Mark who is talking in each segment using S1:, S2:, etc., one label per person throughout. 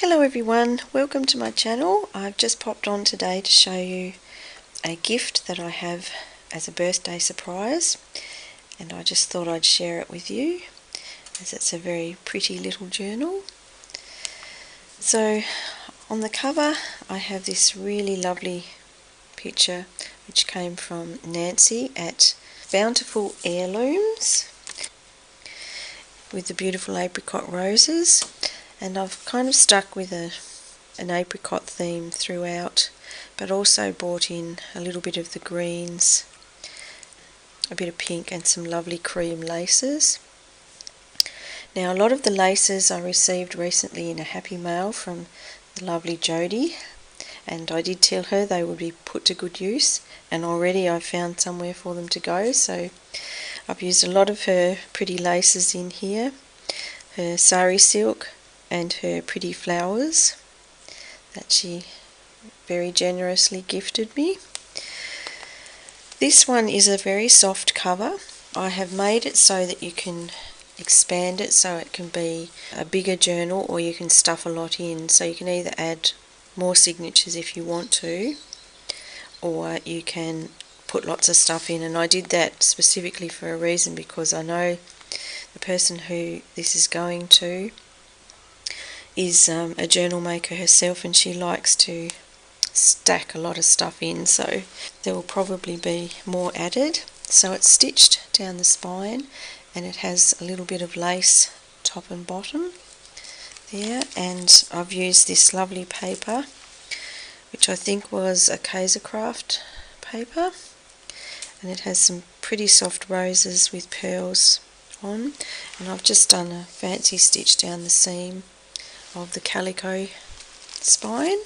S1: Hello everyone, welcome to my channel. I've just popped on today to show you a gift that I have as a birthday surprise, and I just thought I'd share it with you as it's a very pretty little journal. So on the cover I have this really lovely picture which came from Nancy at Bountiful Heirlooms with the beautiful apricot roses. And I've kind of stuck with an apricot theme throughout, but also brought in a little bit of the greens, a bit of pink and some lovely cream laces. Now a lot of the laces I received recently in a happy mail from the lovely Jodie, and I did tell her they would be put to good use, and already I found somewhere for them to go. So I've used a lot of her pretty laces in here, her sari silk and her pretty flowers that she very generously gifted me. This one is a very soft cover. I have made it so that you can expand it so it can be a bigger journal, or you can stuff a lot in, so you can either add more signatures if you want to, or you can put lots of stuff in. And I did that specifically for a reason, because I know the person who this is going to is a journal maker herself, and she likes to stack a lot of stuff in, so there will probably be more added. So it's stitched down the spine, and it has a little bit of lace top and bottom there, and I've used this lovely paper which I think was a Kaisercraft paper, and it has some pretty soft roses with pearls on, and I've just done a fancy stitch down the seam of the calico spine.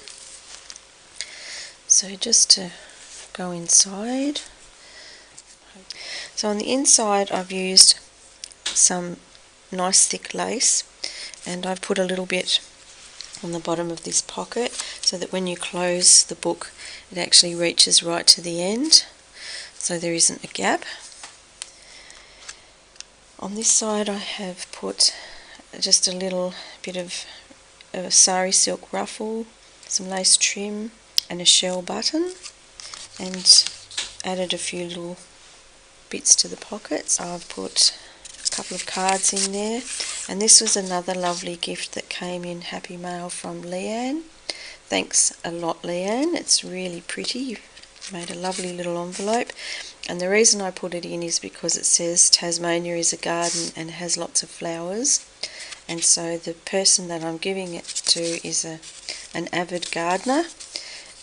S1: So just to go inside, so on the inside I've used some nice thick lace, and I've put a little bit on the bottom of this pocket so that when you close the book it actually reaches right to the end, so there isn't a gap. On this side I have put just a little bit of a sari silk ruffle, some lace trim and a shell button, and added a few little bits to the pockets. I've put a couple of cards in there, and this was another lovely gift that came in happy mail from Leanne. Thanks a lot, Leanne, it's really pretty. You've made a lovely little envelope, and the reason I put it in is because it says Tasmania is a garden and has lots of flowers. And so the person that I'm giving it to is an avid gardener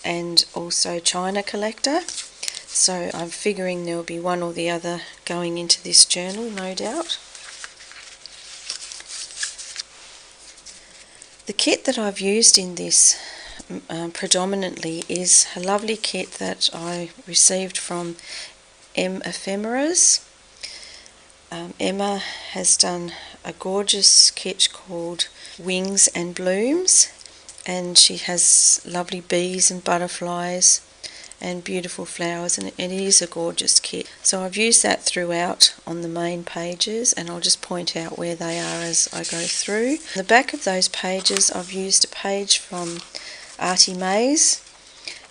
S1: and also china collector. So I'm figuring there will be one or the other going into this journal, no doubt. The kit that I've used in this predominantly is a lovely kit that I received from Emmephemera's. Emma has done a gorgeous kit called Wings and Blooms, and she has lovely bees and butterflies and beautiful flowers, and it is a gorgeous kit. So I've used that throughout on the main pages, and I'll just point out where they are as I go through. On the back of those pages I've used a page from Artymaze,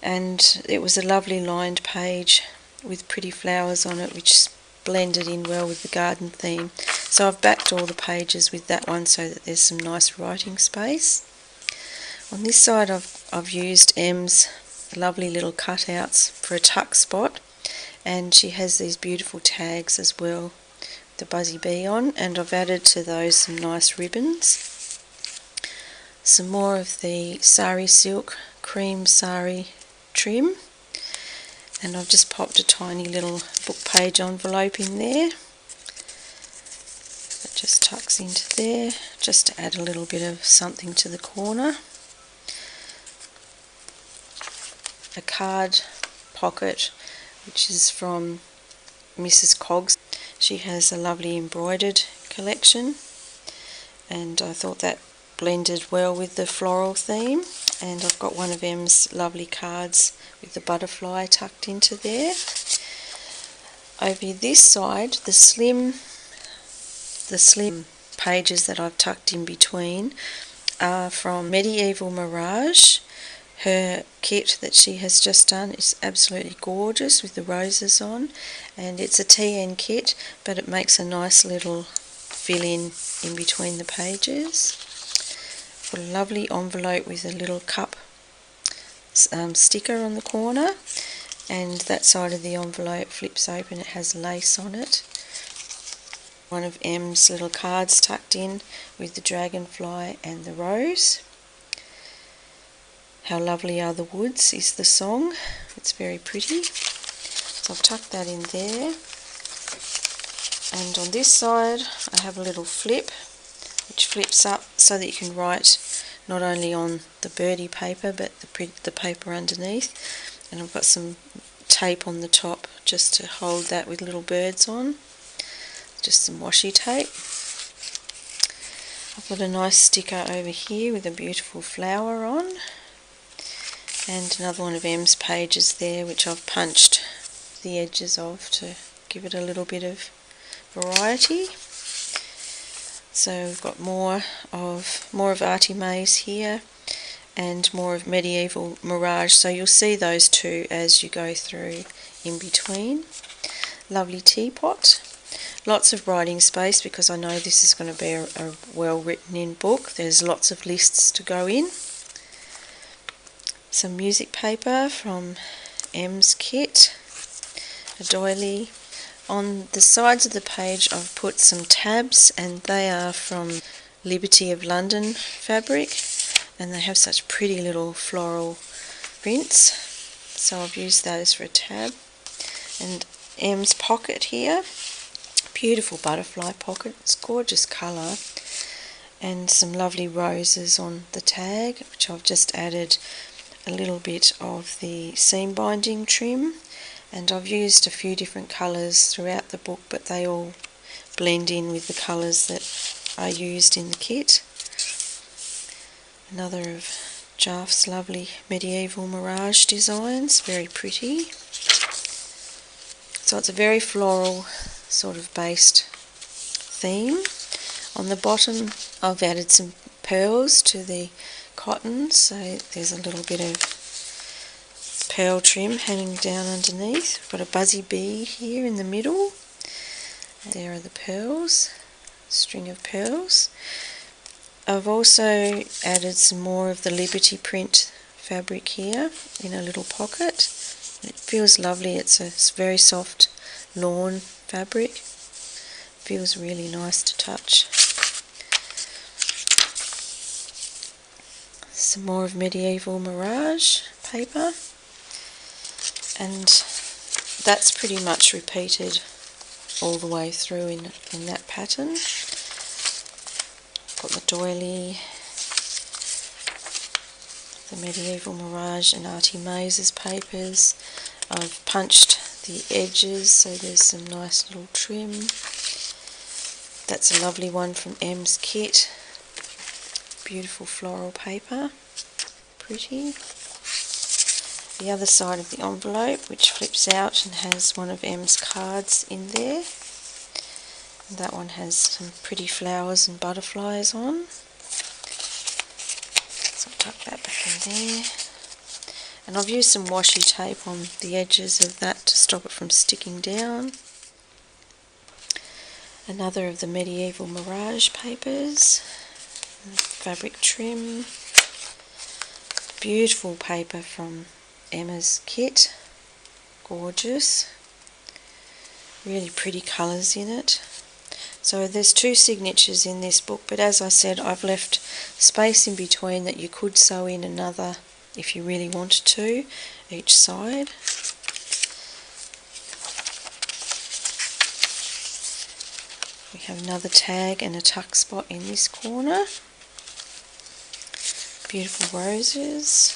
S1: and it was a lovely lined page with pretty flowers on it which blended in well with the garden theme. So I've backed all the pages with that one so that there's some nice writing space. On this side I've used Em's lovely little cutouts for a tuck spot, and she has these beautiful tags as well with the buzzy bee on, and I've added to those some nice ribbons. Some more of the sari silk cream sari trim, and I've just popped a tiny little book page envelope in there that just tucks into there, just to add a little bit of something to the corner. A card pocket which is from Mrs. Coggs. She has a lovely embroidered collection, and I thought that blended well with the floral theme. And I've got one of Em's lovely cards with the butterfly tucked into there. Over this side, the slim pages that I've tucked in between are from Medieval Mirage. Her kit that she has just done is absolutely gorgeous with the roses on, and it's a TN kit, but it makes a nice little fill-in in between the pages. Got a lovely envelope with a little cup sticker on the corner, and that side of the envelope flips open. It has lace on it. One of M's little cards tucked in with the dragonfly and the rose. How Lovely Are the Woods is the song. It's very pretty. So I've tucked that in there. And on this side I have a little flip which flips up so that you can write not only on the birdie paper but the paper underneath. And I've got some tape on the top just to hold that with little birds on. Just some washi tape. I've got a nice sticker over here with a beautiful flower on. And another one of M's pages there which I've punched the edges of to give it a little bit of variety. So we've got more of Artymaze here and more of Medieval Mirage, so you'll see those two as you go through in between. Lovely teapot. Lots of writing space because I know this is going to be a well written in book. There's lots of lists to go in. Some music paper from M's kit, a doily. On the sides of the page I've put some tabs, and they are from Liberty of London fabric, and they have such pretty little floral prints, so I've used those for a tab. And M's pocket here, beautiful butterfly pocket, it's gorgeous colour, and some lovely roses on the tag which I've just added a little bit of the seam binding trim, and I've used a few different colours throughout the book, but they all blend in with the colours that are used in the kit. Another of Jaff's lovely Medieval Mirage designs, very pretty. So it's a very floral sort of based theme. On the bottom I've added some pearls to the cotton, so there's a little bit of pearl trim hanging down underneath. We've got a buzzy bee here in the middle. There are the pearls, string of pearls. I've also added some more of the Liberty print fabric here in a little pocket. It feels lovely. It's a very soft lawn fabric. Feels really nice to touch. Some more of Medieval Mirage paper, and that's pretty much repeated all the way through in that pattern. Got the doily, the Medieval Mirage and Artymaze's papers. I've punched the edges so there's some nice little trim. That's a lovely one from M's kit. Beautiful floral paper, pretty. The other side of the envelope, which flips out and has one of M's cards in there. And that one has some pretty flowers and butterflies on. So I'll tuck that back in there. And I've used some washi tape on the edges of that to stop it from sticking down. Another of the Medieval Mirage papers. Fabric trim, beautiful paper from Emma's kit, gorgeous, really pretty colours in it. So there's two signatures in this book, but as I said, I've left space in between that you could sew in another if you really wanted to, each side. We have another tag and a tuck spot in this corner. Beautiful roses,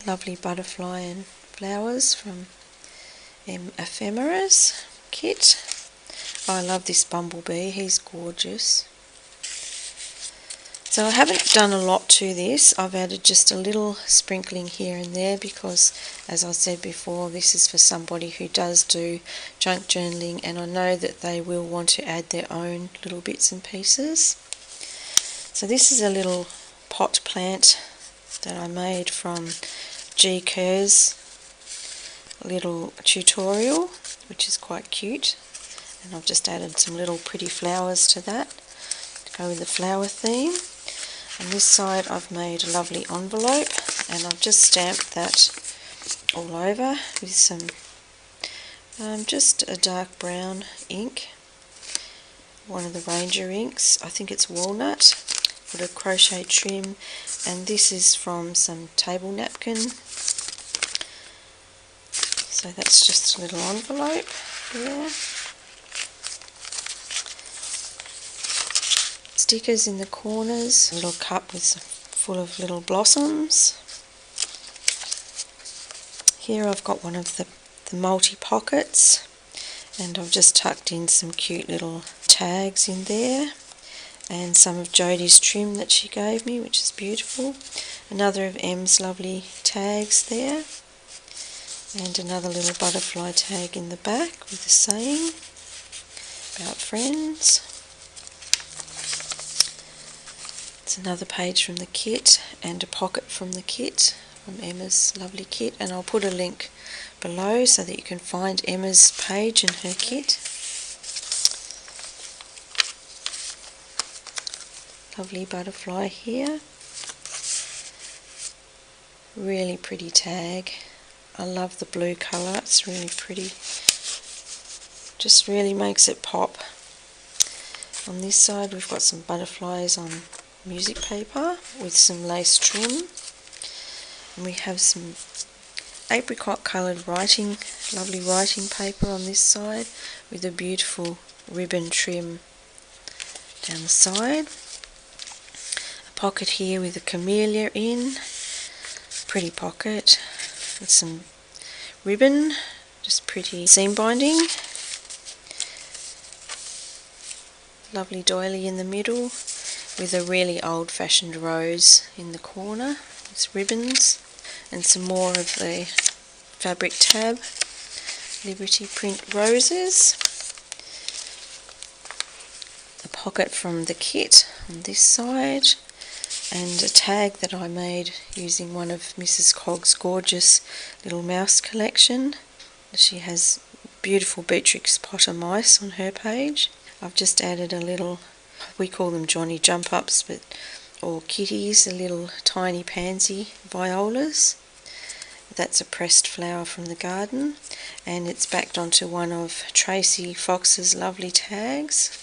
S1: lovely butterfly and flowers from Emmephemera's kit. Oh, I love this bumblebee, he's gorgeous. So I haven't done a lot to this. I've added just a little sprinkling here and there because, as I said before, this is for somebody who does do junk journaling, and I know that they will want to add their own little bits and pieces. So this is a little pot plant that I made from Kerr's little tutorial, which is quite cute, and I've just added some little pretty flowers to that to go with the flower theme. On this side I've made a lovely envelope, and I've just stamped that all over with some just a dark brown ink, one of the Ranger inks, I think it's walnut, put a crochet trim, and this is from some table napkin. So that's just a little envelope there. Stickers in the corners, a little cup with full of little blossoms. Here I've got one of the multi-pockets, and I've just tucked in some cute little tags in there, and some of Jodie's trim that she gave me, which is beautiful. Another of Em's lovely tags there, and another little butterfly tag in the back with the saying about friends. It's another page from the kit and a pocket from the kit, from Emma's lovely kit, and I'll put a link below so that you can find Emma's page and her kit. Lovely butterfly here. Really pretty tag. I love the blue colour, it's really pretty. Just really makes it pop. On this side we've got some butterflies on music paper with some lace trim, and we have some apricot coloured writing, lovely writing paper on this side with a beautiful ribbon trim down the side. A pocket here with a camellia in, pretty pocket, with some ribbon, just pretty seam binding. Lovely doily in the middle with a really old-fashioned rose in the corner. It's ribbons, and some more of the fabric tab, Liberty print roses. A pocket from the kit on this side, and a tag that I made using one of Mrs. Cogg's gorgeous little mouse collection. She has beautiful Beatrix Potter mice on her page. I've just added a little, we call them Johnny jump ups, or kitties, a little tiny pansy violas. That's a pressed flower from the garden, and it's backed onto one of Tracy Fox's lovely tags.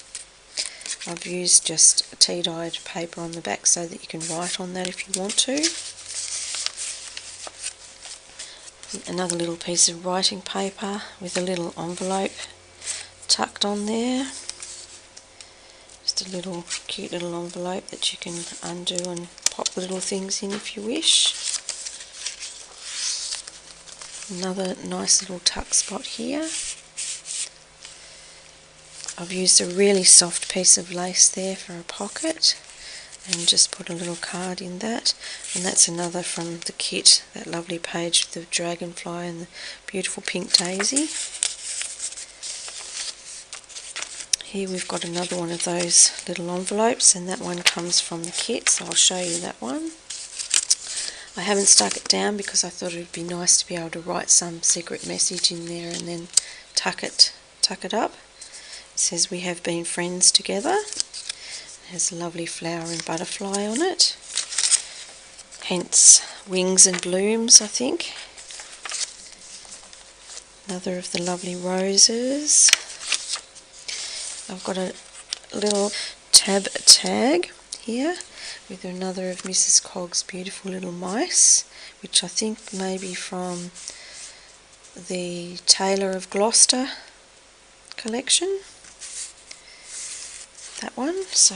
S1: I've used just tea-dyed paper on the back so that you can write on that if you want to. Another little piece of writing paper with a little envelope tucked on there. Just a little cute little envelope that you can undo and pop little things in if you wish. Another nice little tuck spot here. I've used a really soft piece of lace there for a pocket, and just put a little card in that. And that's another from the kit, that lovely page with the dragonfly and the beautiful pink daisy. Here we've got another one of those little envelopes, and that one comes from the kit, so I'll show you that one. I haven't stuck it down because I thought it would be nice to be able to write some secret message in there and then tuck it up. It says we have been friends together. It has a lovely flower and butterfly on it, hence wings and blooms, I think. Another of the lovely roses. I've got a little tab tag here with another of Mrs. Cogg's beautiful little mice, which I think may be from the Taylor of Gloucester collection. That one, so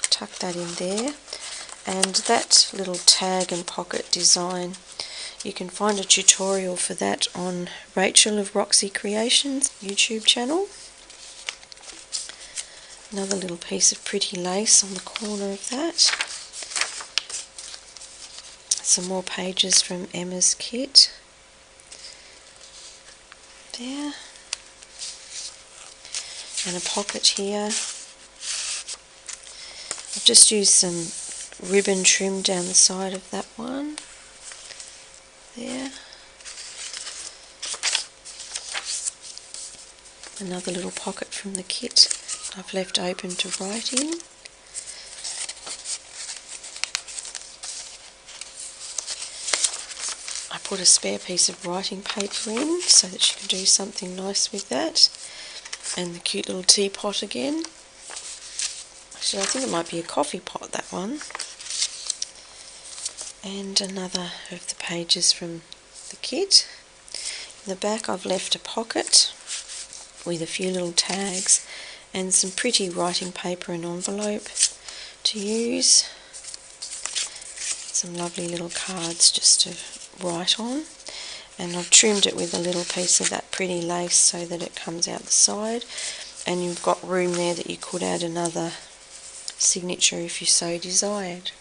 S1: tuck that in there. And that little tag and pocket design, you can find a tutorial for that on Rachel of Roxy Creations YouTube channel. Another little piece of pretty lace on the corner of that. Some more pages from Emma's kit there, and a pocket here. I've just used some ribbon trim down the side of that one. There. Another little pocket from the kit I've left open to write in. I put a spare piece of writing paper in so that she can do something nice with that. And the cute little teapot again. Actually, I think it might be a coffee pot, that one. And another of the pages from the kit. In the back I've left a pocket with a few little tags and some pretty writing paper and envelope to use. Some lovely little cards just to write on, and I've trimmed it with a little piece of that pretty lace so that it comes out the side, and you've got room there that you could add another signature if you so desired.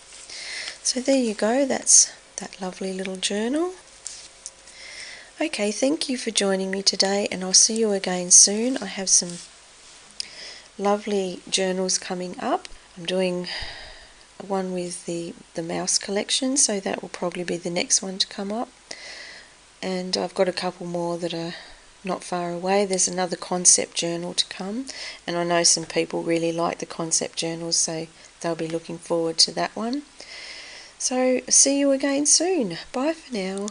S1: So there you go, that's that lovely little journal. Okay, thank you for joining me today, and I'll see you again soon. I have some lovely journals coming up. I'm doing one with the mouse collection, so that will probably be the next one to come up. And I've got a couple more that are not far away. There's another concept journal to come, and I know some people really like the concept journals, so they'll be looking forward to that one. So see you again soon. Bye for now.